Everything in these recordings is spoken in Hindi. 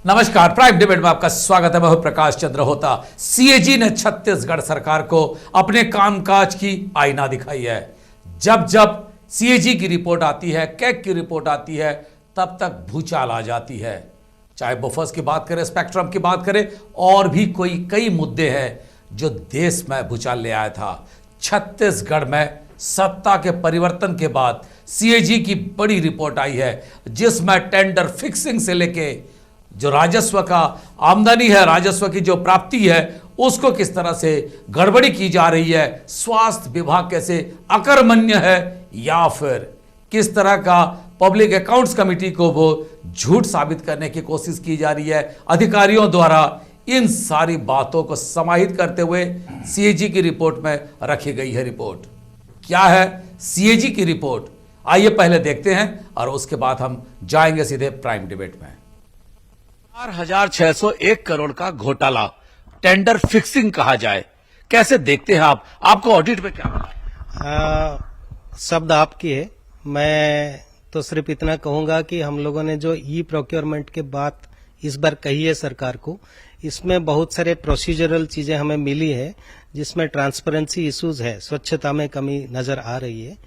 नमस्कार, प्राइम डिबेट में आपका स्वागत है। मैं हूं प्रकाश चंद्र होता। सीएजी ने छत्तीसगढ़ सरकार को अपने कामकाज की आईना दिखाई है। जब जब सीएजी की रिपोर्ट आती है, कैग की रिपोर्ट आती है, तब तक भूचाल आ जाती है। चाहे बफर्स की बात करें, स्पेक्ट्रम की बात करें, और भी कई मुद्दे हैं जो देश में भूचाल ले आया था। छत्तीसगढ़ में सत्ता के परिवर्तन के बाद सीएजी की बड़ी रिपोर्ट आई है, जिसमें टेंडर फिक्सिंग से लेके जो राजस्व का आमदनी है, राजस्व की जो प्राप्ति है, उसको किस तरह से गड़बड़ी की जा रही है, स्वास्थ्य विभाग कैसे अकर्मण्य है, या फिर किस तरह का पब्लिक अकाउंट्स कमेटी को वो झूठ साबित करने की कोशिश की जा रही है अधिकारियों द्वारा। इन सारी बातों को समाहित करते हुए सीएजी की रिपोर्ट में रखी गई है। रिपोर्ट क्या है? सीएजी की रिपोर्ट आइए पहले देखते हैं और उसके बाद हम जाएंगे सीधे प्राइम डिबेट में। 4,601 करोड़ का घोटाला, टेंडर फिक्सिंग कहा जाए, कैसे देखते हैं आप? आपको ऑडिट में क्या मिला? शब्द आपकी है। मैं तो सिर्फ इतना कहूंगा कि हम लोगों ने जो ई प्रोक्योरमेंट के बात इस बार कही है सरकार को, इसमें बहुत सारे प्रोसीजरल चीजें हमें मिली है, जिसमें ट्रांसपेरेंसी इश्यूज है, स्वच्छता में कमी नजर आ रही है।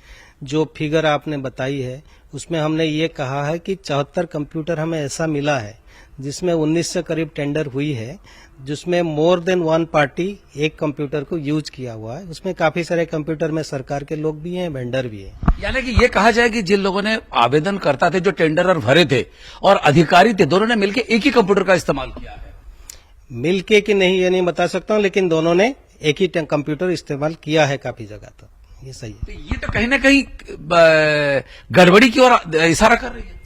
जो फिगर आपने बताई है उसमें हमने ये कहा है कि 74 कंप्यूटर हमें ऐसा मिला है जिसमें 19 से करीब टेंडर हुई है, जिसमें मोर देन वन पार्टी एक कंप्यूटर को यूज किया हुआ है। उसमें काफी सारे कंप्यूटर में सरकार के लोग भी हैं, वेंडर भी हैं। यानी कि ये कहा जाए कि जिन लोगों ने आवेदन करता थे, जो टेंडर भरे थे और अधिकारी थे, दोनों ने मिलकर एक ही कंप्यूटर का इस्तेमाल किया है। मिलके कि नहीं ये नहीं बता सकता हूं, लेकिन दोनों ने एक ही कंप्यूटर इस्तेमाल किया है काफी जगह। तो ये सही है। तो ये तो कहीं ना कहीं गड़बड़ी की ओर इशारा कर रही है।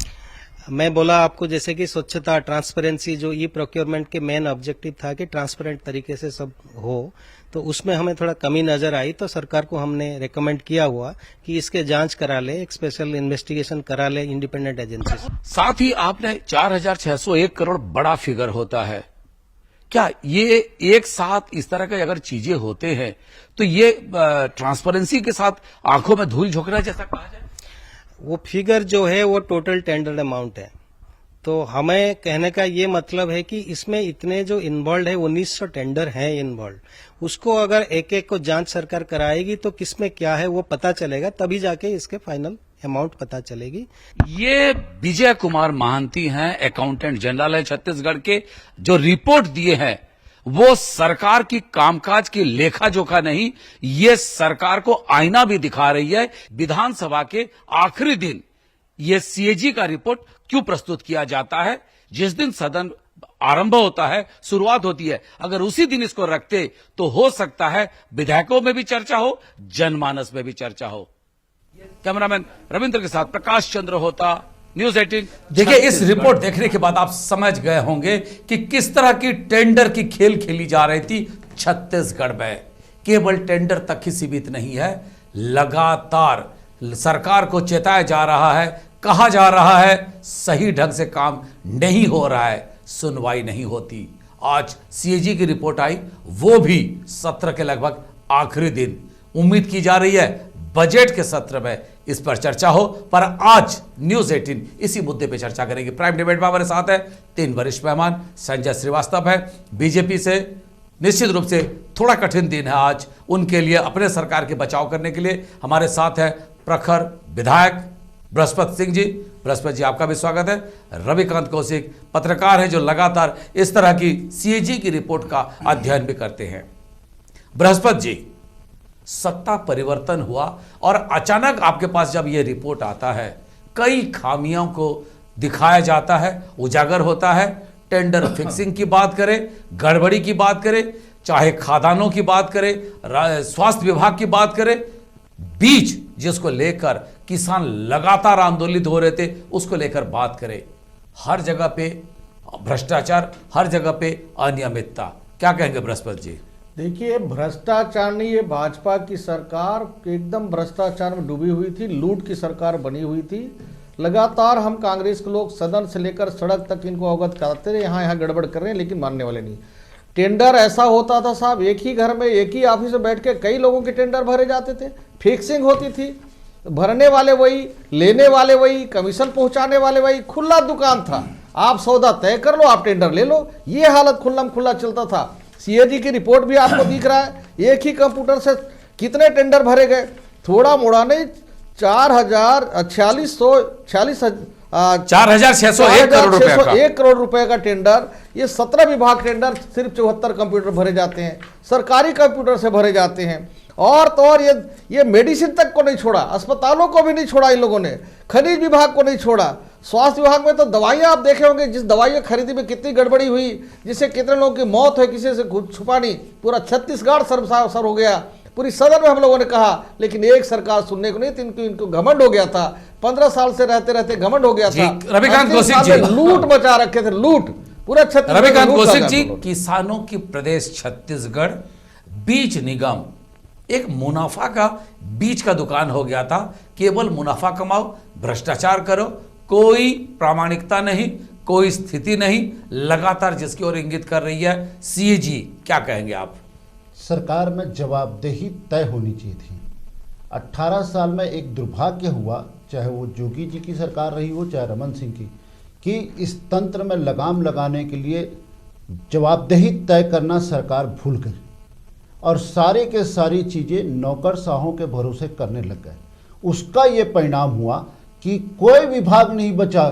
मैं बोला आपको जैसे कि स्वच्छता, ट्रांसपेरेंसी, जो ई प्रोक्योरमेंट के मेन ऑब्जेक्टिव था कि ट्रांसपेरेंट तरीके से सब हो, तो उसमें हमें थोड़ा कमी नजर आई। तो सरकार को हमने रेकमेंड किया हुआ कि इसके जांच करा ले, एक स्पेशल इन्वेस्टिगेशन करा ले इंडिपेंडेंट एजेंसी से। साथ ही आपने 4,601 करोड़ बड़ा फिगर होता है। क्या ये एक साथ इस तरह के अगर चीजें होते हैं तो ये ट्रांसपेरेंसी के साथ आंखों में धूल झोंकना जैसा कहा जाए? वो फिगर जो है वो टोटल टेंडर अमाउंट है। तो हमें कहने का ये मतलब है कि इसमें इतने जो इन्वॉल्व है, 1900 टेंडर हैं इन्वॉल्व, उसको अगर एक एक को जांच सरकार कराएगी तो किसमें क्या है वो पता चलेगा, तभी जाके इसके फाइनल अमाउंट पता चलेगी। ये विजय कुमार महांती हैं, अकाउंटेंट जनरल है छत्तीसगढ़ के, जो रिपोर्ट दिए हैं वो सरकार की कामकाज की लेखा जोखा नहीं, ये सरकार को आईना भी दिखा रही है। विधानसभा के आखिरी दिन ये सीएजी का रिपोर्ट क्यों प्रस्तुत किया जाता है? जिस दिन सदन आरंभ होता है, शुरुआत होती है, अगर उसी दिन इसको रखते तो हो सकता है विधायकों में भी चर्चा हो, जनमानस में भी चर्चा हो। कैमरामैन रविंद्र के साथ प्रकाश चंद्र होता, न्यूज 18। देखिए, इस रिपोर्ट देखने के बाद आप समझ गए होंगे कि किस तरह की टेंडर की खेल खेली जा रही थी छत्तीसगढ़ में। केवल टेंडर तक ही सीमित नहीं है, लगातार सरकार को चेताया जा रहा है, कहा जा रहा है सही ढंग से काम नहीं हो रहा है, सुनवाई नहीं होती। आज सीएजी की रिपोर्ट आई, वो भी सत्र के लगभग आखिरी दिन। उम्मीद की जा रही है बजट के सत्र में इस पर चर्चा हो, पर आज न्यूज 18 इसी मुद्दे पर चर्चा करेगी। प्राइम डिबेट में हमारे साथ है 3 वरिष्ठ मेहमान। संजय श्रीवास्तव है बीजेपी से। निश्चित रूप से थोड़ा कठिन दिन है आज उनके लिए, अपने सरकार के बचाव करने के लिए। हमारे साथ है प्रखर विधायक बृहस्पति सिंह जी। बृहस्पति जी, आपका भी स्वागत है। रविकांत कौशिक पत्रकार हैं जो लगातार इस तरह की सीएजी की रिपोर्ट का अध्ययन भी करते हैं। बृहस्पति जी, सत्ता परिवर्तन हुआ और अचानक आपके पास जब यह रिपोर्ट आता है, कई खामियों को दिखाया जाता है, उजागर होता है। टेंडर फिक्सिंग की बात करें, गड़बड़ी की बात करें, चाहे खादानों की बात करें, स्वास्थ्य विभाग की बात करें, बीज जिसको लेकर किसान लगातार आंदोलित हो रहे थे उसको लेकर बात करें, हर जगह पे भ्रष्टाचार, हर जगह पे अनियमितता। क्या कहेंगे बृहस्पति जी? देखिए, भ्रष्टाचार नहीं, ये भाजपा की सरकार एकदम भ्रष्टाचार में डूबी हुई थी, लूट की सरकार बनी हुई थी। लगातार हम कांग्रेस के लोग सदन से लेकर सड़क तक इनको अवगत कराते रहे, यहाँ गड़बड़ कर रहे हैं, लेकिन मानने वाले नहीं। टेंडर ऐसा होता था साहब, एक ही घर में एक ही ऑफिस में बैठ के कई लोगों के टेंडर भरे जाते थे, फिक्सिंग होती थी, भरने वाले वही, लेने वाले वही, कमीशन पहुंचाने वाले वही, खुला दुकान था। आप सौदा तय कर लो, आप टेंडर ले लो। ये हालत खुल्लम खुल्ला चलता था। सीएजी की रिपोर्ट भी आपको दिख रहा है, एक ही कंप्यूटर से कितने टेंडर भरे गए, थोड़ा मोड़ा नहीं, 4,601 करोड़ रुपए का 1 करोड़ रुपए का टेंडर। ये 17 विभाग टेंडर सिर्फ 74 कंप्यूटर भरे जाते हैं, सरकारी कंप्यूटर से भरे जाते हैं। और तो और ये मेडिसिन तक को नहीं छोड़ा, अस्पतालों को भी नहीं छोड़ा इन लोगों ने, खनिज विभाग को नहीं छोड़ा, स्वास्थ्य विभाग में तो दवाइयां आप देखे होंगे, जिस दवाइयां खरीदी में कितनी गड़बड़ी हुई, जिससे कितने लोगों की मौत हुई, किसी से छुपा नहीं, पूरा छत्तीसगढ़ सर्वसार हो गया। पूरी सदन में हम लोगों ने कहा, लेकिन एक सरकार सुनने को नहीं थी। इनको घमंड हो गया था, 15 साल से रहते रहते घमंड हो गया था। रविकांत कौशिक जी लूट मचा रखे थे, लूट पूरा छत्तीसगढ़। रविकांत कौशिक जी, किसानों की प्रदेश छत्तीसगढ़ बीज निगम एक मुनाफा का बीज का दुकान हो गया था। केवल मुनाफा कमाओ, भ्रष्टाचार करो, कोई प्रामाणिकता नहीं, कोई स्थिति नहीं, लगातार जिसकी ओर इंगित कर रही है सीएजी। क्या कहेंगे आप? सरकार में जवाबदेही तय होनी चाहिए थी। 18 साल में एक दुर्भाग्य हुआ, चाहे वो जोगी जी की सरकार रही हो चाहे रमन सिंह की, कि इस तंत्र में लगाम लगाने के लिए जवाबदेही तय करना सरकार भूल गई और सारी के सारी चीज़ें नौकरशाहों के भरोसे करने लग गए। उसका ये परिणाम हुआ कि कोई विभाग नहीं बचा।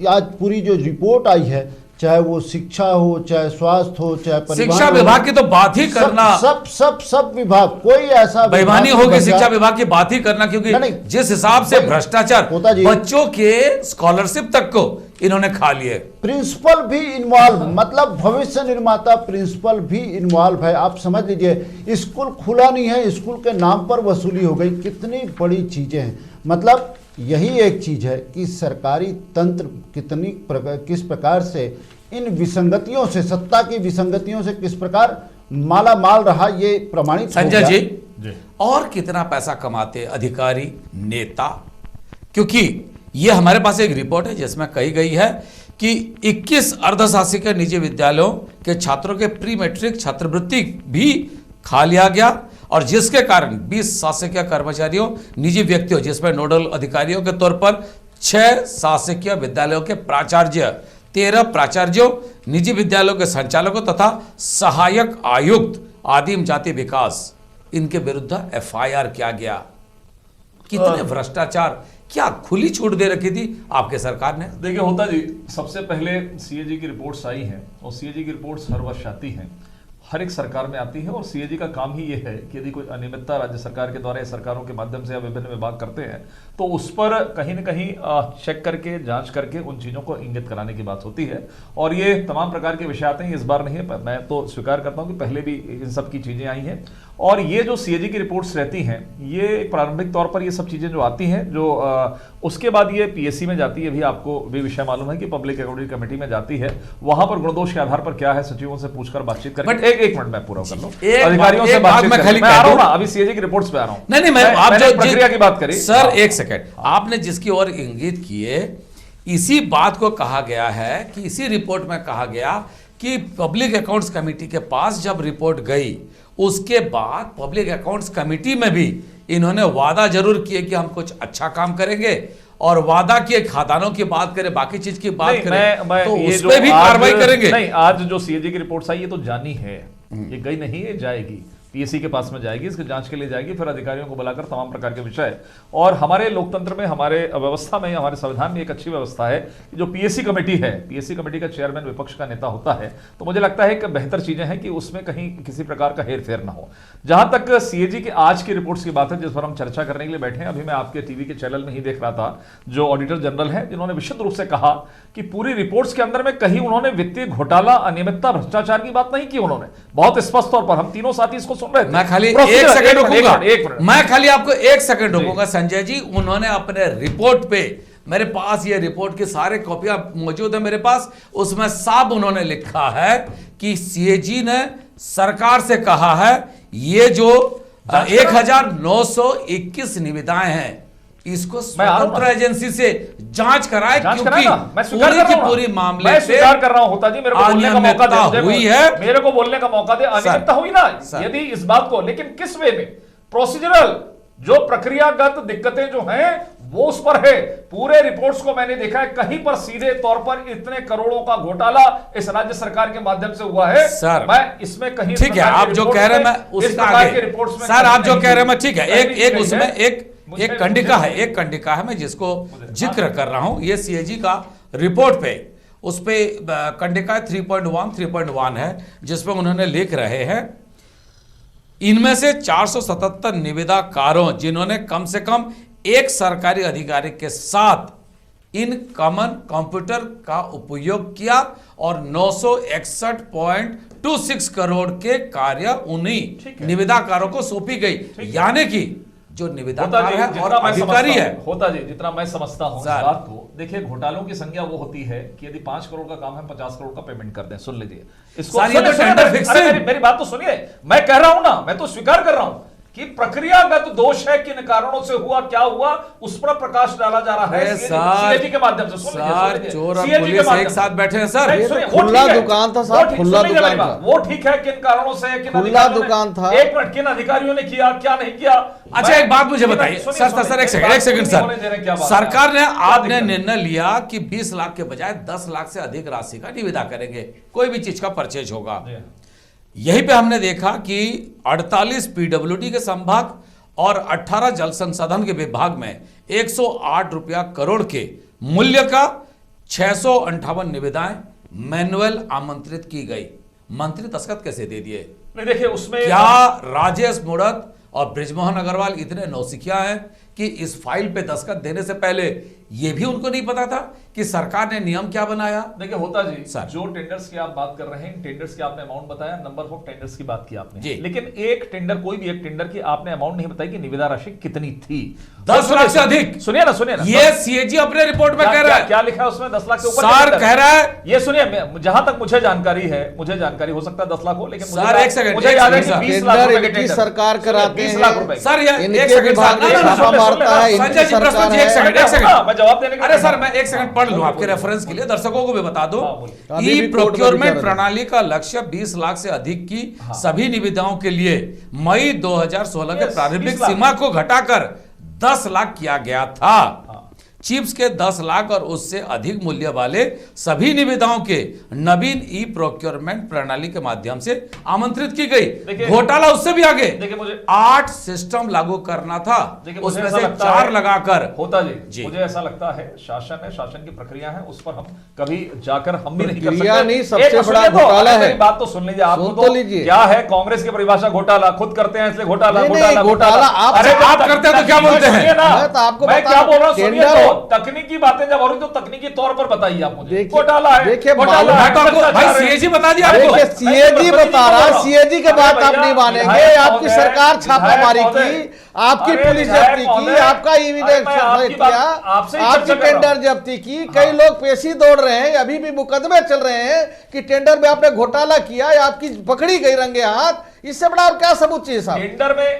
आज पूरी जो रिपोर्ट आई है, चाहे वो शिक्षा हो, चाहे स्वास्थ्य हो, चाहे परिवहन शिक्षा विभाग की तो बात ही करना, सब विभाग, कोई ऐसा बेईमानी होगी शिक्षा विभाग की बात ही करना, क्योंकि जिस हिसाब से भ्रष्टाचार, बच्चों के स्कॉलरशिप तक को इन्होंने खा लिए। प्रिंसिपल भी इन्वॉल्व, मतलब भविष्य निर्माता प्रिंसिपल भी इन्वॉल्व है। आप समझ लीजिए, स्कूल खुला नहीं है, स्कूल के नाम पर वसूली हो गई। कितनी बड़ी चीजें हैं। मतलब यही एक चीज है कि सरकारी तंत्र किस प्रकार से इन विसंगतियों से, सत्ता की विसंगतियों से किस प्रकार माला माल रहा, ये प्रमाणित। संजय जी, और कितना पैसा कमाते अधिकारी नेता? क्योंकि ये हमारे पास एक रिपोर्ट है जिसमें कही गई है कि 21 अर्धशासकीय निजी विद्यालयों के छात्रों के प्री मैट्रिक छात्रवृत्ति भी खा लिया गया, और जिसके कारण 20 शासकीय कर्मचारियों, निजी व्यक्तियों, जिसमें नोडल अधिकारियों के तौर पर 6 शासकीय विद्यालयों के प्राचार्य, 13 प्राचार्यों, निजी विद्यालयों के संचालकों तथा सहायक आयुक्त, आदिम जाति विकास, इनके विरुद्ध एफआईआर किया गया। कितने भ्रष्टाचार, क्या खुली छूट दे रखी थी आपके सरकार ने? देखिए होता जी, सबसे पहले सीएजी की रिपोर्ट्स आई हैं और सीएजी की रिपोर्ट्स हर वर्ष आती हैं, हर एक सरकार में आती है। और सीएजी का काम ही ये है कि यदि कोई अनियमितता राज्य सरकार के द्वारा या सरकारों के माध्यम से या विभिन्न विभाग करते हैं तो उस पर कहीं ना कहीं चेक करके, जांच करके उन चीज़ों को इंगित कराने की बात होती है। और ये तमाम प्रकार के विषय आते हैं, इस बार नहीं है। मैं तो स्वीकार करता हूं कि पहले भी इन सब की चीज़ें आई हैं। और ये जो सीएजी की रिपोर्ट्स रहती हैं, ये प्रारंभिक तौर पर ये सब चीज़ें जो आती हैं, जो उसके बाद ये पीएससी में जाती है। भी आपको भी विषय मालूम है कि पब्लिक अकाउंटिंग कमेटी में जाती है। वहां पर गुणदोष के आधार पर क्या है, सचिवों से पूछकर बातचीत करके, एक मिनट मैं पूरा कर लूं, अधिकारियों से बातचीत करके मैं आ रहा हूं ना, अभी सीएजी की रिपोर्ट्स पे आ रहा हूं। नहीं, मैं आप जो प्रक्रिया की बात करी सर, एक सेकंड, आपने जिसकी ओर इंगित किए, इसी बात को कहा गया है कि इसी रिपोर्ट में कहा गया कि पब्लिक अकाउंट्स कमेटी के पास जब रिपोर्ट गई, उसके बाद पब्लिक अकाउंट्स कमेटी में भी इन्होंने वादा जरूर किए कि हम कुछ अच्छा काम करेंगे, और वादा किए, खादानों की बात करें, बाकी चीज की बात करें, तो उस पे भी कार्रवाई करेंगे। नहीं, आज जो सीएजी की रिपोर्ट्स आई, ये तो जानी है, ये गई नहीं है, जाएगी पीएससी के पास में जाएगी, इसकी जांच के लिए जाएगी, फिर अधिकारियों को बुलाकर तमाम प्रकार के विषय। और हमारे लोकतंत्र में, हमारे व्यवस्था में, हमारे संविधान में एक अच्छी व्यवस्था है कि जो पीएससी कमेटी है, पीएससी कमेटी का चेयरमैन विपक्ष का नेता होता है। तो मुझे लगता है कि बेहतर चीजें हैं कि उसमें कहीं किसी प्रकार का हेरफेर ना हो। जहां तक सीएजी की आज की रिपोर्ट्स की बात है, जिस पर हम चर्चा करने के लिए बैठे हैं, अभी मैं आपके टीवी के चैनल में ही देख रहा था, जो ऑडिटर जनरल है, जिन्होंने विशुद्ध रूप से कहा कि पूरी रिपोर्ट्स के अंदर में कहीं उन्होंने वित्तीय घोटाला, अनियमितता, भ्रष्टाचार की बात नहीं की। उन्होंने बहुत स्पष्ट तौर पर, हम तीनों साथी इसको सुन रहे थे। मैं खाली एक सेकंड रुकूंगा, मैं खाली आपको एक सेकंड रुकूंगा संजय जी। उन्होंने अपने रिपोर्ट पे, मेरे पास ये रिपोर्ट की सारे कॉपियां मौजूद है मेरे पास, उसमें साफ उन्होंने लिखा है कि सीएजी ने सरकार से कहा है ये जो 1921 निविदाएं हैं, इसको स्वतंत्र एजेंसी से जांच कराए, क्योंकि मैं पूरी की पूरी मामले मैं स्वीकार कर रहा हूं। होता जी, मेरे को बोलने का मौका दे, हुई है, मेरे को बोलने का मौका दे। अनियमितता हुई ना, यदि इस बात को, लेकिन किस वे में, प्रोसीजरल जो प्रक्रियागत दिक्कतें जो हैं वो उस पर है। पूरे रिपोर्ट्स को मैंने देखा है, कहीं पर सीधे तौर पर इतने करोड़ों का घोटाला इस राज्य सरकार के माध्यम से हुआ है। सर, मैं इसमें कहीं ठीक है, आप जो कह रहे हैं मैं उसका आगे, सर आप जो कह रहे हैं मैं, ठीक है, एक उसमें एक कंडिका है, एक कंडिका है मैं जिसको जिक्र कर रहा हूं, ये सीएजी का रिपोर्ट पे, उस पे कंडिका 3.1 है, जिसमें उन्होंने लिख रहे हैं इनमें से 477 निविदाकारों जिन्होंने कम से कम एक सरकारी अधिकारी के साथ इन कॉमन कंप्यूटर का उपयोग किया और 961.26 करोड़ के कार्य उन्हीं निविदाकारों को सौंपी गई, यानी कि जो निविदाकार है और अधिकारी है। होता जी, जितना मैं समझता हूं इस बात को, देखिए घोटालों की संख्या वो होती है कि यदि 5 करोड़ का काम है 50 करोड़ का पेमेंट कर दें। सुन लीजिए इसको, मेरी बात तो सुनिए, मैं कह रहा हूं ना, मैं तो स्वीकार कर रहा हूं कि प्रक्रियागत दोष है, किन कारणों से हुआ, क्या हुआ, उस पर प्रकाश डाला जा रहा है सीएजी के माध्यम से। सर चोर और पुलिस एक साथ बैठे हैं सर, खुला दुकान था साहब, खुला दुकान था, वो ठीक है, किन कारणों से, किन खुला दुकान था, एक मिनट, किन अधिकारियों ने किया, क्या नहीं किया। अच्छा एक बात मुझे बताइए सर, एक सेकंड सर, सरकार ने, आपने निर्णय लिया कि 20 लाख के बजाय 10 लाख से अधिक राशि का निविदा करेंगे, कोई भी चीज का परचेज होगा। यहीं पे हमने देखा कि 48 पीडब्ल्यूडी के संभाग और 18 जल संसाधन के विभाग में 108 रुपया करोड़ के मूल्य का 658 निविदाएं मैनुअल आमंत्रित की गई। मंत्री दस्तखत कैसे दे दिए? नहीं देखिए उसमें क्या राजेश मूणत और बृजमोहन अग्रवाल इतने नौसिखिया हैं कि इस फाइल पे दस्तखत देने से पहले ये भी उनको नहीं पता था कि सरकार ने नियम क्या बनाया? देखिए होता जी सर, जो टेंडर्स की आप बात कर रहे हैं, टेंडर्स की आपने अमाउंट बताया, नंबर ऑफ टेंडर्स की बात की आपने, लेकिन एक टेंडर, कोई भी एक टेंडर की आपने अमाउंट नहीं बताई कि निविदा राशि कितनी थी। 10 लाख से अधिक। सुनिए ना, ये सीएजी अपने रिपोर्ट में कह रहा है। क्या लिखा है उसमें? 10 लाख के ऊपर सर कह रहा है, ये सुनिए, जहां तक मुझे जानकारी है, मुझे जानकारी हो सकता है 10 लाख हो, लेकिन सर एक सेकंड, मुझे याद है कि 20 लाख रुपए के टेंडर सरकार कराते हैं, 20 लाख रुपए। सर एक सेकंड, एक सेकंड, मैं जवाब देने के, अरे सर मैं एक सेकंड पढ़ लूं आपके रेफरेंस के लिए, दर्शकों को भी बता दो। ई प्रोक्योरमेंट प्रणाली का लक्ष्य 20 लाख से अधिक की सभी निविदाओं के लिए मई 2016 के प्रारंभिक सीमा को घटाकर 10 लाख किया गया था। चिप्स के 10 लाख और उससे अधिक मूल्य वाले सभी निविदाओं के नवीन ई प्रोक्योरमेंट प्रणाली के माध्यम से आमंत्रित की गई। घोटाला उससे भी आगे, देखिए मुझे 8 सिस्टम लागू करना था, उसमें से 4 लगाकर। होता जी मुझे ऐसा लगता है शासन है, शासन की प्रक्रिया है, उस पर हम कभी जाकर हम भी नहीं कर सकते। नहीं, सबसे बड़ा घोटाला है। बात तो सुन लीजिए, आपको तो क्या है कांग्रेस की परिभाषा घोटाला, खुद करते हैं इसलिए घोटाला घोटाला। अरे आप करते हैं तो क्या बोलते हैं? मैं क्या बोल रहा हूँ सुनिए तो, तकनीकी बातें जब हो रही तो तकनीकी तौर पर बताइए आप मुझे। घोटाला है, देखिए भाई सीएजी बता दिया आपको, सीएजी बता रहा है, सीएजी के बात आप नहीं मानेंगे। आपकी सरकार छापामारी की, आपकी पुलिस जब्ती की, आपका एविडेंस किया, आपकी टेंडर जब्ती की, कई लोग पेशी दौड़ रहे हैं, अभी भी मुकदमे चल रहे हैं कि टेंडर में आपने घोटाला किया, आपकी पकड़ी गई रंगे हाथ। इससे बड़ा और क्या सबूत चाहिए साहब?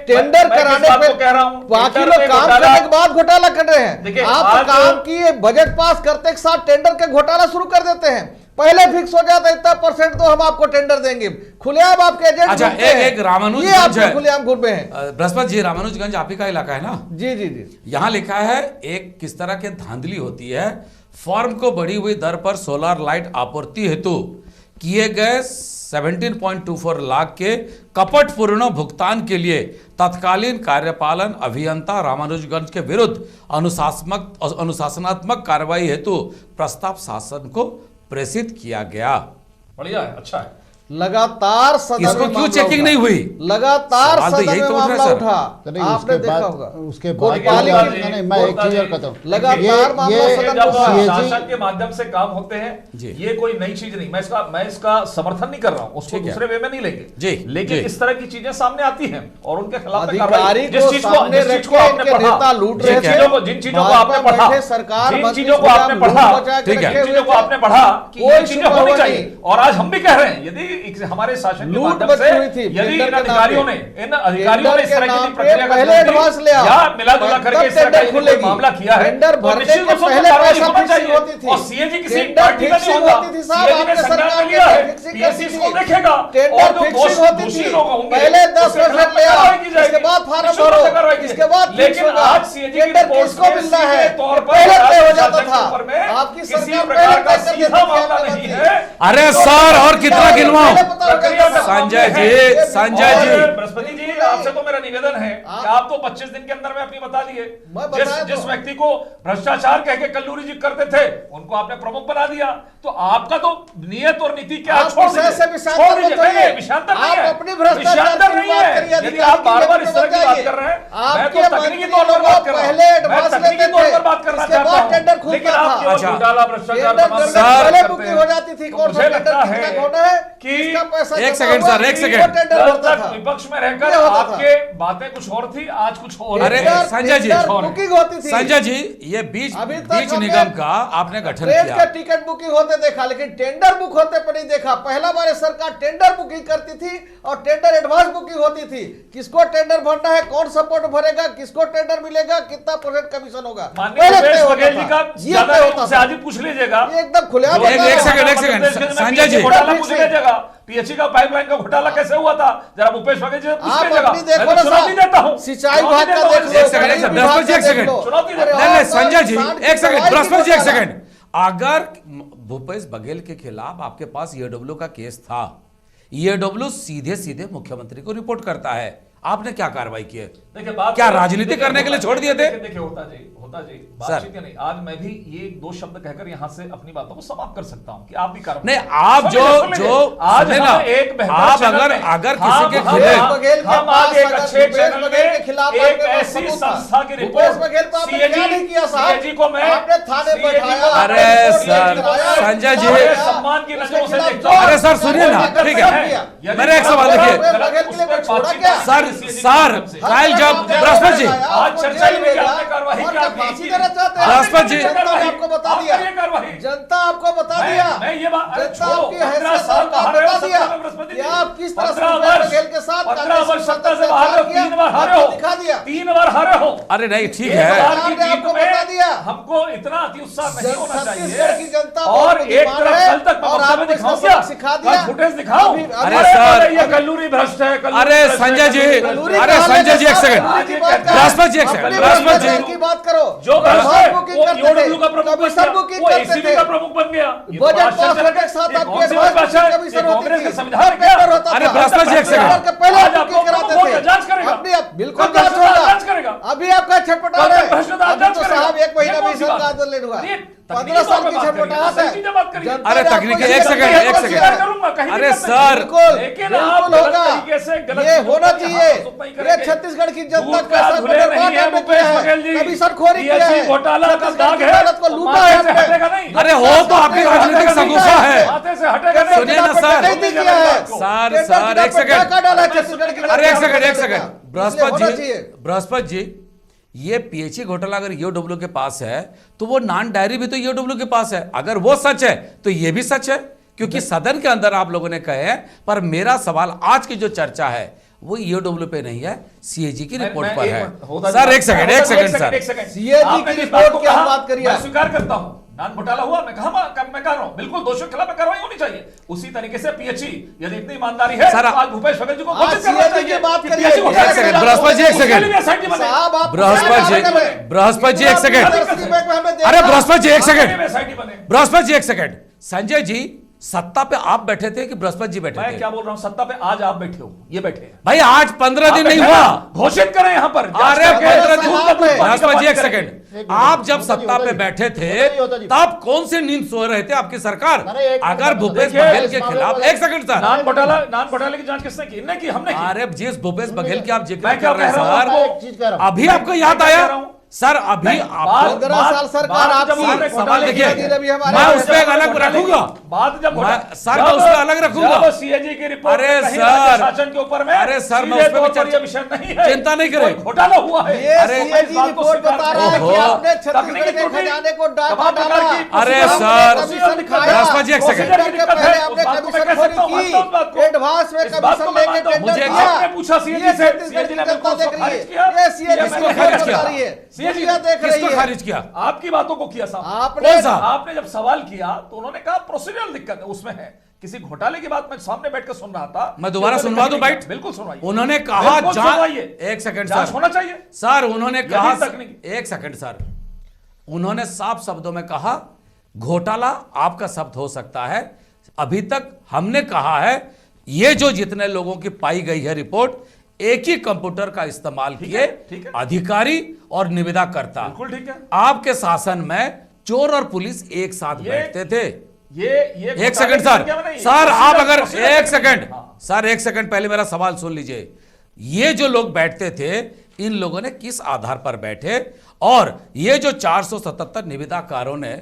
टेंडर कराने पे कह रहा हूं, बाकी लोग काम करने के बाद घोटाला कर रहे हैं। आप काम की बजट पास करते के साथ टेंडर के घोटाला शुरू कर देते हैं। पहले फिक्स हो जाता इतना परसेंट तो हम आपको टेंडर देंगे, खुलेआम आपके एजेंट। अच्छा एक रामानुजगंज है, खुलेआम घूम पे हैं। बृहस्पति जी, रामानुजगंज आप ही का इलाका है ना? जी जी जी। यहां लिखा है एक किस तरह की धांधली होती है। फर्म को बढ़ी हुई दर पर सोलर लाइट आपूर्ति हेतु किए गए 17.24 लाख के कपटपूर्ण भुगतान के लिए तत्कालीन कार्यपालन अभियंता रामानुजगंज के विरुद्ध अनुशासनात्मक कार्रवाई हेतु प्रस्ताव शासन को प्रेषित किया गया। बढ़िया है, अच्छा है। लगातार सदन इसको क्यों चेकिंग नहीं हुई? लगातार सदन में मामला उठा, आपने देखा होगा। उसके बाद मैं एक चीज और कहता हूँ, लगातार मामला सदन में शासन के माध्यम से काम होते हैं, ये कोई नई चीज नहीं। मैं इसका समर्थन नहीं कर रहा हूँ, उसको दूसरे वे में नहीं लेंगे, लेकिन इस तरह की चीजें सामने आती हैं और उनके खिलाफ अधिकारी जिन चीजों को आपने पढ़ा, जिन चीजों को आपने पढ़ा, जिन चीजों को आपने पढ़ा कि ये चीजें होनी चाहिए, और आज हम भी कह रहे हैं यदि हमारे शासन के लूट माध्यम मची से हुई थी, यदि इन टेंडर के अधिकारियों नाम ने पे। इस तरह की प्रक्रिया पहले का एडवांस लिया, या मिला जुला करके इस तरह का यदि कोई मामला किया है टेंडर तो भरने निश्चित के रूप से पहले कार्रवाई पैसा होना फिक्सिंग चाहिए। होती थी। और सीएजी किसी टेंडर पार्टी का नहीं फिक्सिंग होगा, होती थी साहब, सीएजी ने आपके संज्ञान सरकार में लिया की है, फिक्सिंग पीएससी करती इसको थी। देखेगा टेंडर और जो फिक्सिंग होती दोषी थी, लोग होंगे पहले 10 उसके खिलाफ परसेंट ले आओ, कार्रवाई की जाएगी। इसके बाद फार्म निश्चित रूप भरो, से कार्रवाई की इसके बाद जाएगी। लेकिन फिक्स होगा। आज सीएजी की टेंडर रिपोर्ट किसको में मिलना सीधे है, तौर ये पर पहले तय हो राज्य जाता शासन के था। ऊपर में आपकी किसी सरकार प्रकार पहले का तय कर देती सीधा थी, मामला आपकी नहीं बात है। अरे सर, और कितना गिनवाऊं? प्रक्रिया का संजय मामले जी, हैं। संजय और जी। बृहस्पति जी, आपसे तो मेरा निवेदन है कि आप तो 25 दिन के अंदर में अपनी बता दिए। मैं बताया जिस तो। व्यक्ति को भ्रष्टाचार कह के कल्लूरी जी करते थे उनको आपने प्रमुख बना दिया, तो आपका तो नियत और नीति क्या है? आप छोड़ विषय से दीजिए, विषांतर छोड़ दीजिए। मत होइए। नहीं, विषांतर नहीं आप है, अपनी भ्रष्टाचार विषांतर की नहीं बात है। करिए, यदि अधिकार आप की बार बार लेवल इस पे तरह की मत बात जाइए। कर रहे हैं, मैं आपके तो तकनीकी मंत्री तौर पर लोग बात कर रहा हूं, पहले मैं एडवांस तकनीकी लेते तौर थे, पर बात करना इसके चाहता बाद हूं। टेंडर खुलता लेकिन आप था। केवल अच्छा। घोटाला भ्रष्टाचार टेंडर तमाम करने बात पहले करते बुकिंग हैं। हो जाती थी, तो कौन सा मुझे टेंडर लगता कितना है होना है, कि किसका पैसा एक जमा सेकंड हुआ, सर, एक वो सेकंड। टेंडर कल होता तक था। विपक्ष में रहकर ये होता था। आपके बातें कुछ और थी, आज कुछ और अरे है। संजय जी, टेंडर बुकिंग होती थी। संजय जी, ये बीच अभी तक बीच हमने निगम का आपने गठन ट्रेन किया। का टिकट बुकिंग होते देखा, लेकिन टेंडर बुक होते पर नहीं देखा। पहला बार सरकार टेंडर बुकिंग करती थी और टेंडर एडवांस बुकिंग होती थी। किसको टेंडर भरना है, कौन सपोर्ट भरेगा, किसको टेंडर मिलेगा, कितना % कमीशन होगा, माननीय पहले भूपेश तय होता बघेल जी था। का ये ज्यादा तय नहीं, होता उनसे था। आज ही पूछ लीजिएगा। ये एकदम खुलेआम एक होता था। सेकंड, संजय जी। घोटाला पूछ लीजिएगा, पीएचई का पाइपलाइन का घोटाला कैसे हुआ था, जरा भूपेश बघेल जी से पूछ आप लीजिएगा। अपनी देखो मैं ना तो चुनौती साहब, देता हूं, सिंचाई चुनौती विभाग का देता हूं। देख लो, एक सेकंड, खरीद एक विभाग सेकंड, का एक देख सेकंड। लो। चुनौती अरे देता हूं। नहीं नहीं और तो संजय जी, किसान की एक सेकंड, दवाई की बृहस्पति जी, एक घोटाला। सेकंड। अगर भूपेश बघेल के खिलाफ आपके पास ईओडब्ल्यू का केस था, ईओडब्ल्यू सीधे सीधे मुख्यमंत्री को रिपोर्ट करता है, आपने क्या कार्रवाई की है? देखिए बात क्या राजनीति करने के लिए छोड़ दिए थे? देखिए होता जी बातचीत या नहीं, आज मैं भी ये दो शब्द कहकर यहां से अपनी बातों को समाप्त कर सकता हूं कि आप भी कार्रवाई नहीं, आप जो आज सुने हम ना, एक बेहतर आप चैनल अगर में, किसी के हम खिलाफ हम आज एक अच्छे भूपेश चैनल बघेल के में खिलाफ एक आपके पास ऐसी सबूत था। संस्था की भूपेश रिपोर्ट बघेल को आपने क्या नहीं किया साहब? सीएजी को मैं आपने थाने CAG को बैठाया, अरे आपने सर, रिपोर्ट कराया, संजय जी, उसके सम्मान की खिलाफ नजरों से उसके देखता हूं। खिलाफ अरे सर, सुनिए ना, जो ठीक है। किया। मेरा एक सवाल देखिए। भूपेश बघेल के लिए मैं छोड़ा क्या? सर कल जब बृहस्पति जी, आज चर्चा ही नहीं की आपने कार्रवाई और क्या क्या की? फांसी देना चाहते हैं? बृहस्पति जी, जनता ने आपको बता आप दिया, करिए कार्रवाई। जनता आपको बता दिया, मैं ये बात, अरे जनता छोड़ो, आपकी 15 हैसियत साल आपको बाहर रहे हो बता दिया सत्ता में बृहस्पति कि जी। आप किस तरह से 15 भूपेश वर्ष, बघेल के साथ 15 वर्ष सत्ता से से बाहर रहे हो, किया, 3 बार हारे आपको हो, दिखा दिया। 3 बार हारे हो। अरे नहीं ठीक एक है, बार की आपने जीत आपको में बता दिया। हमको इतना अति उत्साह नहीं होना छत्तीसगढ़ की चाहिए। जनता और बहुत एक बुद्धिमान तरफ है कल तक और मैं आपको दिखाऊं इसका क्या? सबक सिखा दिया। कल फुटेज दिखाऊं? अरे सर, ये कल्लूरी भ्रष्ट है, कल्लूरी अरे भ्रष्ट है, संजय जी, कल्लूरी भ्रष्ट है। अरे संजय जी, एक सेकंड। आज ये कहते हैं, बृहस्पति जी, एक सेकंड, अपनी बृहस्पति भ्रष्टाचार जी। की बात करो, जो भ्रष्ट है बुकिंग वो करते ईओडब्ल्यू का थे, प्रमुख बन कमीशन गया, बुकिंग वो करते एसीबी थे, का प्रमुख बन गया। ये तो बजट आश्चर्य पास होने के साथ ये आपकी कौन सी एडवांस भाषा है? कमीशन ये होती कांग्रेस थी, का संविधान हर क्या? पेपर होता अरे था। बृहस्पति जी, एक सेकंड। टेंडर के पहले आज आपको बुकिंग कराते प्रमुख थे। जांच करेगा। अपनी आप बिल्कुल कल जांच भ्रष्टाचार होगा। जांच करेगा। अभी आपका छटपटा कल रहा है, भ्रष्टाचार अभी जांच तो करेगा। साहब 1 महीना ये में कौन सी इसका बात? आंदोलन हुआ, ये 15 साल की तकनीकी तौर पर छटपटाहट सही चीजें बात करिए। है। अरे जनता ने तकनीकी, आपको एक इसका सेकंड, पहले एक दिया। सेकंड। करूंगा, कहीं अरे दिक्कत नहीं। सर, बिल्कुल लेकिन बिल्कुल आप गलत होगा, तरीके से गलत ये चीजों होना पर चाहिए। यहाँ आरोप नहीं ये करेंगे। छत्तीसगढ़ की जनता दूध का का सब धुले नहीं है भूपेश बघेल जी। कमीशनखोरी किया पीएचई है, घोटाला का छत्तीसगढ़ दाग की है, अदालत को वो लूटा माथे है से हमने। हटेगा नहीं। अरे हो तो आपकी राजनीतिक शगुफा है। माथे से हटेगा नहीं। सुनिए ना सर, डकैती किया है। सर, टेंडर सर, की एक सेकंड। डाका डाला है छत्तीसगढ़ की अरे एक जनता सेकंड, ने। एक सेकंड। इसलिए बृहस्पति होना जी, चाहिए। बृहस्पति जी, ये पीएचई घोटाला अगर ईओडब्ल्यू के पास है तो वो नॉन डायरी भी तो ईओडब्ल्यू के पास है। अगर वो सच है तो ये भी सच है, क्योंकि सदन के अंदर आप लोगों ने कहे हैं। पर मेरा सवाल आज की जो चर्चा है वो ईओडब्ल्यू पे नहीं है, सीएजी की रिपोर्ट पर है। सर एक सेकंड, एक सेकंड सर। सीएजी की रिपोर्ट की आप बात करिए। मैं स्वीकार करता हूं, नान घोटाला हुआ, मैं कह रहा हूं, बिल्कुल दोषियों के खिलाफ कार्रवाई होनी चाहिए। उसी तरीके से पीएचई, यदि इतनी ईमानदारी है सर, तो आज भूपेश बघेल जी को आज घोषित करना CAG की चाहिए बात कि करिए। PHC घोटाला एक सेकंड, के बृहस्पति जी, एक उसके सेकंड। लिए SIT बने। साहब आप बृहस्पति जी, बृहस्पति जी, एक सेकंड। अरे बृहस्पति जी, एक सेकंड। SIT बने। बृहस्पति जी, एक सेकंड। संजय जी, सत्ता पे आप बैठे थे कि बृहस्पति जी बैठे मैं थे? क्या बोल रहा हूं, सत्ता पे आज आप बैठे हो, ये बैठे हैं। भाई आज 15 दिन आप नहीं बैठे हुआ। ना, घोषित करें यहां पर। अरे 15 दिन, बृहस्पति जी, एक करें। सेकंड। आप जब सत्ता पे बैठे थे तब कौन सी नींद सो रहे थे आपकी सरकार? अगर भूपेश बघेल के खिलाफ, एक सेकंड सर, नान घोटाले की जांच किसने की? इनने की, हमने की। अरे जिस भूपेश बघेल की आप जिक्र मैं क्या कर रहे हैं कह रहा हूं सर, आपको? एक चीज कह रहा हूं। अभी आपको याद मैं आया? कह रहा हूं, सर अभी आपको 15 साल सरकार आपकी सवाल देखिए, अभी हमारे मैं उस पर एक अलग रखूंगा, बात जब सर मैं उस पर अलग रखूंगा। सीएजी की रिपोर्ट अरे कहीं सर, राज्य शासन के ऊपर में अरे सर, मैं सीधे उस पर भी तौर पर चर्चा- ये विषय नहीं है, चिंता नहीं करें। कोई घोटाला हुआ है। ये अरे, सीएजी रिपोर्ट बता रहा है कि ओहो। आपने छत्तीसगढ़ के खजाने को डाका डाला। अरे आपने सर, कमीशन खाया। राजपाल जी, एक सेकंड। टेंडर के पहले आपने कमीशन खोरी की, एडवांस में कमीशन लेके टेंडर मुझे किया। आपने पूछा सीएजी ये से, छत्तीसगढ़ सीएजी की ने जनता बिल्कुल देख रही खारिज है, किया। ये सीएजी किसको रिपोर्ट खारिज बता किया? रही है, सीएजी दुनिया देख रही किसको है। खारिज किया? आपकी बातों को किया साहब। आपने कौन सा? आपने जब सवाल किया तो उन्होंने कहा प्रोसीजरल दिक्कत है, उसमें है किसी घोटाले की बात। मैं सामने बैठकर सुन रहा था। मैं दोबारा तो सुनवा दूं नहीं बाइट? किया। बिल्कुल सुनवाइए। उन्होंने कहा बिल्कुल जांच, सुनवाइए। एक सेकंड जांच सर, होना चाहिए। सर उन्होंने कहा, तकनीकी। एक सेकंड सर, उन्होंने साफ शब्दों में कहा घोटाला आपका शब्द हो सकता है, अभी तक हमने कहा है ये जो जितने लोगों की पाई गई है रिपोर्ट एक ही कंप्यूटर का इस्तेमाल किए ठीक है। अधिकारी और निविदाकर्ता। बिल्कुल ठीक है। आपके शासन में चोर और पुलिस एक साथ ये- बैठते थे। ये एक सेकंड सर, सर आप अगर एक सेकंड, सर एक सेकंड पहले मेरा सवाल सुन लीजिए। ये जो लोग बैठते थे इन लोगों ने किस आधार पर बैठे, और ये जो 477 निविदाकारों ने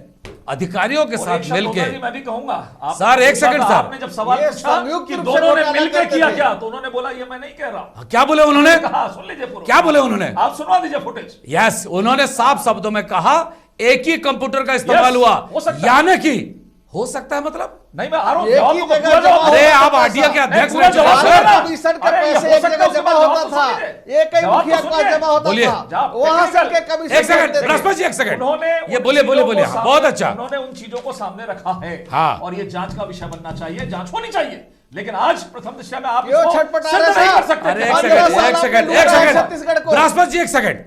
अधिकारियों के साथ मिलकर, मैं भी कहूंगा सर, एक सेकंड सर। आपने जब सवाल ये पूछा संयुक्त कि रूप से दोनों ने घोटाला मिलकर करते किया थे। क्या, तो उन्होंने बोला ये मैं नहीं कह रहा। क्या बोले उन्होंने, कहा सुन लीजिए पूरा। क्या बोले उन्होंने? आप सुनवा दीजिए फुटेज। यस, उन्होंने साफ शब्दों में कहा एक ही कंप्यूटर का इस्तेमाल Yes, हुआ, हो सकता है। यानी कि हो सकता है मतलब, नहीं मैं आरोप एक ही जवाब तो जगह पूरा जमा जवाब- अरे होता आप था आरटीआई के पैसा। अध्यक्ष पूरा ने जवाब जवाब देना। कमीशन के अरे, ये पैसे हो एक सकता जगह है, जमा उसके बाद होता जवाब तो था, सुनिए। एक ही जवाब तो मुखिया के पास सुनिए। जमा होता बोलिए। था, वहां से के कमीशन एक सेकंड करते थे। बृहस्पति जी, एक सेकंड, उन्होंने ये उन बोलिए बोलिए चीजों बोलिए, को हाँ, बहुत सामने- अच्छा। उन्होंने उन चीजों को सामने रखा है। हाँ। और ये जांच का विषय बनना चाहिए, जांच होनी चाहिए। लेकिन आज प्रथम दृष्टया में आप क्यों इसको छटपटा सिद्ध रहे नहीं साहब? कर सकते। अरे एक और सेकंड, ये एक साल सेकंड, आपने एक लूटा है सेकंड, छत्तीसगढ़ को। बृहस्पति जी एक सेकंड।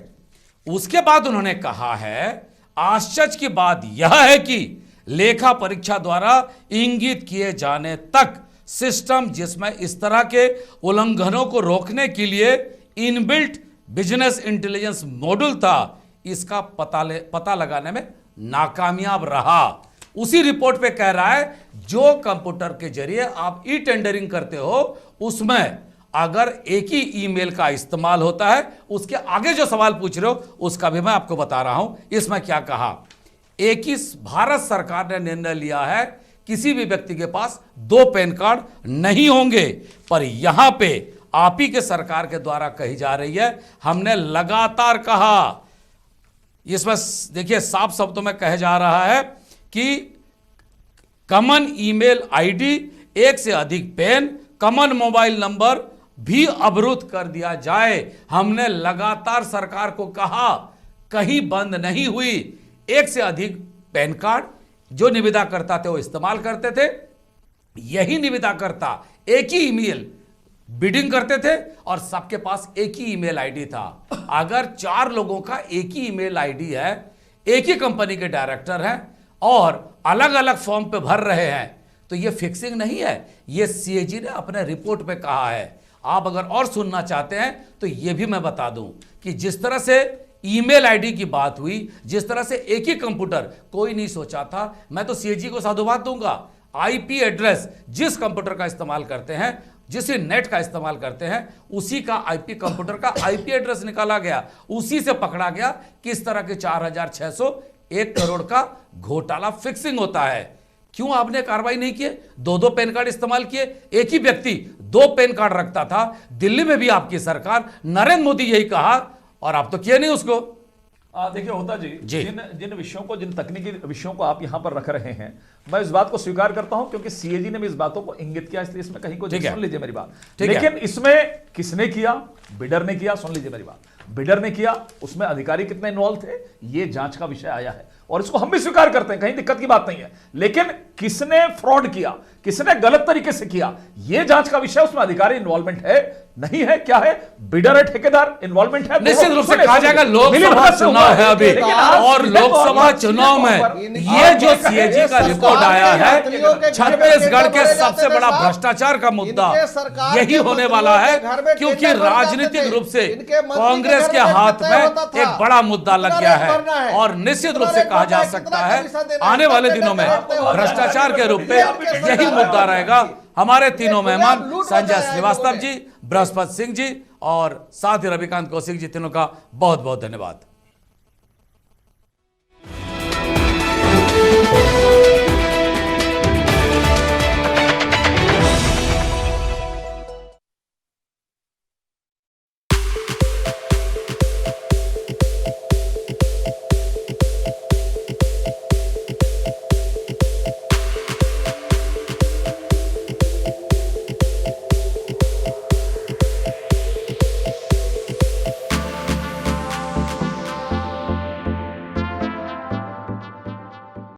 उसके बाद उन्होंने कहा है आश्चर्य की बात यह है कि लेखा परीक्षा द्वारा इंगित किए जाने तक सिस्टम जिसमें इस तरह के उल्लंघनों को रोकने के लिए इनबिल्ट बिजनेस इंटेलिजेंस मॉड्यूल था, इसका पता लगाने में नाकामयाब रहा। उसी रिपोर्ट पे कह रहा है जो कंप्यूटर के जरिए आप ई टेंडरिंग करते हो उसमें अगर एक ही ईमेल का इस्तेमाल होता है, उसके आगे जो सवाल पूछ रहे हो उसका भी मैं आपको बता रहा हूं। इसमें क्या कहा, एक ही भारत सरकार ने निर्णय लिया है किसी भी व्यक्ति के पास 2 पैन कार्ड नहीं होंगे, पर यहां पे आप ही के सरकार के द्वारा कही जा रही है, हमने लगातार कहा, इसमें देखिए साफ शब्दों में कहा जा रहा है कि कॉमन ईमेल आईडी, एक से अधिक पैन, कॉमन मोबाइल नंबर भी अवरुद्ध कर दिया जाए। हमने लगातार सरकार को कहा, कहीं बंद नहीं हुई। एक से अधिक पैन कार्ड जो निविदाकर्ता थे वो इस्तेमाल करते थे, यही निविदाकर्ता एक ही ईमेल बिडिंग करते थे और सबके पास एक ही ईमेल आईडी था। अगर 4 लोगों का एक ही ईमेल आईडी है, एक ही कंपनी के डायरेक्टर हैं और अलग अलग फॉर्म पे भर रहे हैं, तो ये फिक्सिंग नहीं है, ये सीएजी ने अपने रिपोर्ट पे कहा है। आप अगर और सुनना चाहते हैं तो ये भी मैं बता दूं कि जिस तरह से ईमेल आईडी की बात हुई, जिस तरह से एक ही कंप्यूटर, कोई नहीं सोचा था। मैं तो सीएजी को साधुवाद दूंगा, आईपी एड्रेस जिस कंप्यूटर का इस्तेमाल करते हैं, जिस नेट का इस्तेमाल करते हैं, उसी का आईपी कंप्यूटर का आईपी एड्रेस निकाला गया, उसी से पकड़ा गया किस तरह के 4,600 1 करोड़ का घोटाला फिक्सिंग होता है। क्यों आपने कार्रवाई नहीं किए? 2-2 पैन कार्ड इस्तेमाल किए, एक ही व्यक्ति 2 पैन कार्ड रखता था। दिल्ली में भी आपकी सरकार, नरेंद्र मोदी यही कहा और आप तो किए नहीं उसको। देखिए होता जी, जी। जिन विषयों को, जिन तकनीकी विषयों को आप यहां पर रख रहे हैं, मैं इस बात को स्वीकार करता हूं क्योंकि सीएजी ने भी इस बातों को इंगित किया, इसलिए इसमें कहीं को ठीक है। सुन लीजिए मेरी बात। ठीक है। लेकिन इसमें किसने किया? बिडर ने किया। सुन लीजिए मेरी बात, बिडर ने किया, उसमें अधिकारी कितने इन्वॉल्व थे, ये जांच का विषय आया है और इसको हम भी स्वीकार करते हैं, कहीं दिक्कत की बात नहीं है। लेकिन किसने फ्रॉड किया, किसने गलत तरीके से किया, यह जांच का विषय, उसमें अधिकारी इन्वॉल्वमेंट है नहीं है, क्या है, बिडर है, ठेकेदार इन्वॉल्वमेंट है। निश्चित रूप से कहा जाएगा लोकसभा चुनाव है अभी, और लोकसभा चुनाव में ये जो सीएजी का रिपोर्ट आया है, छत्तीसगढ़ के सबसे बड़ा भ्रष्टाचार का मुद्दा यही होने वाला है, क्योंकि राजनीतिक रूप से कांग्रेस के हाथ में एक बड़ा मुद्दा लग गया है। और निश्चित रूप से कहा जा सकता है आने वाले दिनों में भ्रष्टाचार के रूप में यही मुद्दा रहेगा। हमारे तीनों मेहमान संजय श्रीवास्तव जी, बृहस्पति सिंह जी और साथ ही रविकांत कौशिक जी, तीनों का बहुत बहुत धन्यवाद।